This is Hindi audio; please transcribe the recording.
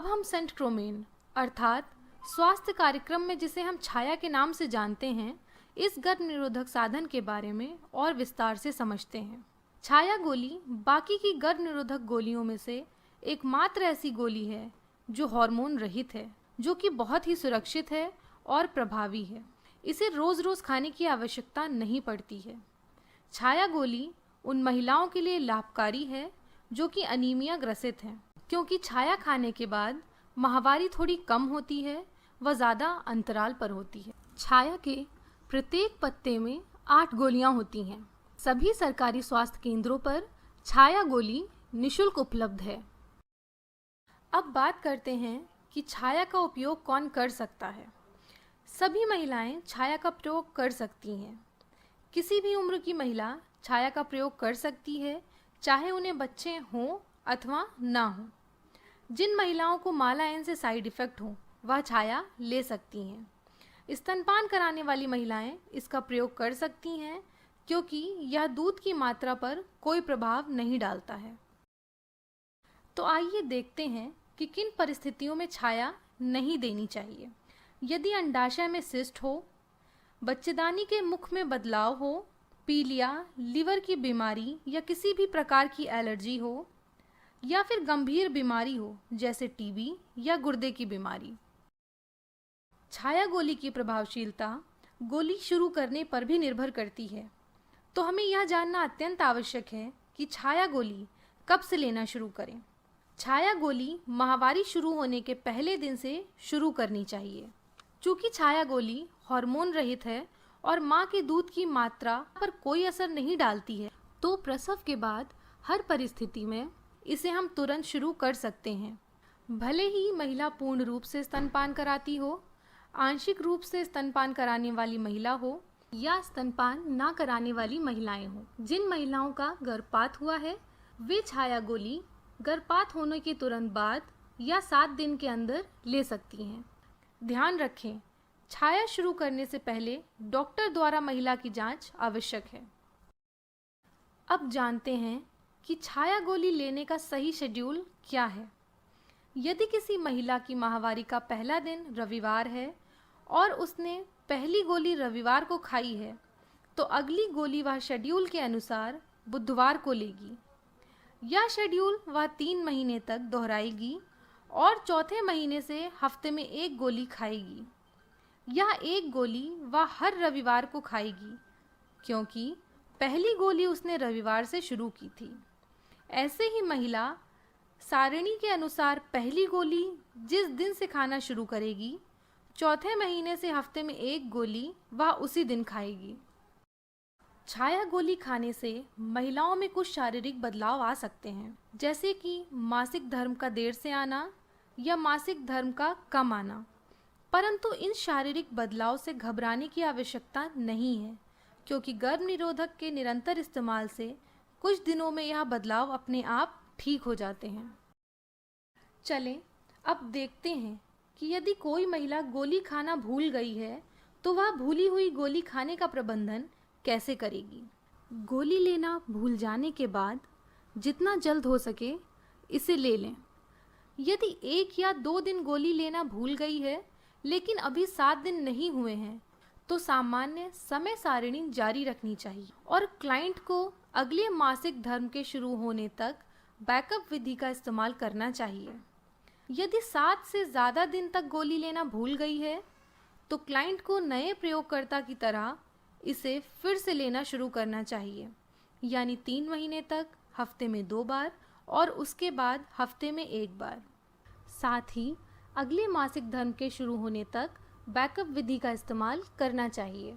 अब हम सेंटक्रोमेन अर्थात स्वास्थ्य कार्यक्रम में जिसे हम छाया के नाम से जानते हैं, इस गर्भ निरोधक साधन के बारे में और विस्तार से समझते हैं। छाया गोली बाकी की गर्भ निरोधक गोलियों में से एकमात्र ऐसी गोली है जो हार्मोन रहित है, जो कि बहुत ही सुरक्षित है और प्रभावी है। इसे रोज रोज खाने की आवश्यकता नहीं पड़ती है। छाया गोली उन महिलाओं के लिए लाभकारी है जो कि अनीमिया ग्रसित हैं, क्योंकि छाया खाने के बाद माहवारी थोड़ी कम होती है व ज़्यादा अंतराल पर होती है। छाया के प्रत्येक पत्ते में 8 गोलियां होती हैं। सभी सरकारी स्वास्थ्य केंद्रों पर छाया गोली निःशुल्क उपलब्ध है। अब बात करते हैं कि छाया का उपयोग कौन कर सकता है। सभी महिलाएं छाया का प्रयोग कर सकती हैं। किसी भी उम्र की महिला छाया का प्रयोग कर सकती है, चाहे उन्हें बच्चे हों अथवा ना हों। जिन महिलाओं को मालाएन से साइड इफ़ेक्ट हो वह छाया ले सकती हैं। स्तनपान कराने वाली महिलाएं इसका प्रयोग कर सकती हैं, क्योंकि यह दूध की मात्रा पर कोई प्रभाव नहीं डालता है। तो आइए देखते हैं कि किन परिस्थितियों में छाया नहीं देनी चाहिए। यदि अंडाशय में सिस्ट हो, बच्चेदानी के मुख में बदलाव हो, पीलिया, लीवर की बीमारी या किसी भी प्रकार की एलर्जी हो, या फिर गंभीर बीमारी हो जैसे टीबी या गुर्दे की बीमारी। छाया गोली की प्रभावशीलता गोली शुरू करने पर भी निर्भर करती है, तो हमें यह जानना अत्यंत आवश्यक है कि छाया गोली कब से लेना शुरू करें। छाया गोली माहवारी शुरू होने के पहले दिन से शुरू करनी चाहिए। चूँकि छाया गोली हार्मोन रहित है और माँ के दूध की मात्रा पर कोई असर नहीं डालती है, तो प्रसव के बाद हर परिस्थिति में इसे हम तुरंत शुरू कर सकते हैं। भले ही महिला पूर्ण रूप से स्तनपान कराती हो, आंशिक रूप से स्तनपान कराने वाली महिला हो या स्तनपान ना कराने वाली महिलाएं हो। जिन महिलाओं का गर्भपात हुआ है वे छाया गोली गर्भपात होने के तुरंत बाद या 7 दिन के अंदर ले सकती हैं। ध्यान रखें, छाया शुरू करने से पहले डॉक्टर द्वारा महिला की जांच आवश्यक है। अब जानते हैं कि छाया गोली लेने का सही शेड्यूल क्या है। यदि किसी महिला की माहवारी का पहला दिन रविवार है और उसने पहली गोली रविवार को खाई है, तो अगली गोली वह शेड्यूल के अनुसार बुधवार को लेगी। यह शेड्यूल वह 3 महीने तक दोहराएगी और चौथे महीने से हफ्ते में 1 गोली खाएगी। यह 1 गोली वह हर रविवार को खाएगी, क्योंकि पहली गोली उसने रविवार से शुरू की थी। ऐसे ही महिला सारिणी के अनुसार पहली गोली जिस दिन से खाना शुरू करेगी, चौथे महीने से हफ्ते में 1 गोली वह उसी दिन खाएगी। छाया गोली खाने से महिलाओं में कुछ शारीरिक बदलाव आ सकते हैं, जैसे कि मासिक धर्म का देर से आना या मासिक धर्म का कम आना। परंतु इन शारीरिक बदलाव से घबराने की आवश्यकता नहीं है, क्योंकि गर्भ निरोधक के निरंतर इस्तेमाल से कुछ दिनों में यह बदलाव अपने आप ठीक हो जाते हैं। चलें अब देखते हैं कि यदि कोई महिला गोली खाना भूल गई है तो वह भूली हुई गोली खाने का प्रबंधन कैसे करेगी। गोली लेना भूल जाने के बाद जितना जल्द हो सके इसे ले लें। यदि 1 या 2 दिन गोली लेना भूल गई है लेकिन अभी 7 दिन नहीं हुए हैं, तो सामान्य समय सारिणी जारी रखनी चाहिए और क्लाइंट को अगले मासिक धर्म के शुरू होने तक बैकअप विधि का इस्तेमाल करना चाहिए। यदि 7 से ज़्यादा दिन तक गोली लेना भूल गई है, तो क्लाइंट को नए प्रयोगकर्ता की तरह इसे फिर से लेना शुरू करना चाहिए, यानी 3 महीने तक हफ्ते में 2 बार और उसके बाद हफ्ते में 1 बार। साथ ही अगले मासिक धर्म के शुरू होने तक बैकअप विधि का इस्तेमाल करना चाहिए।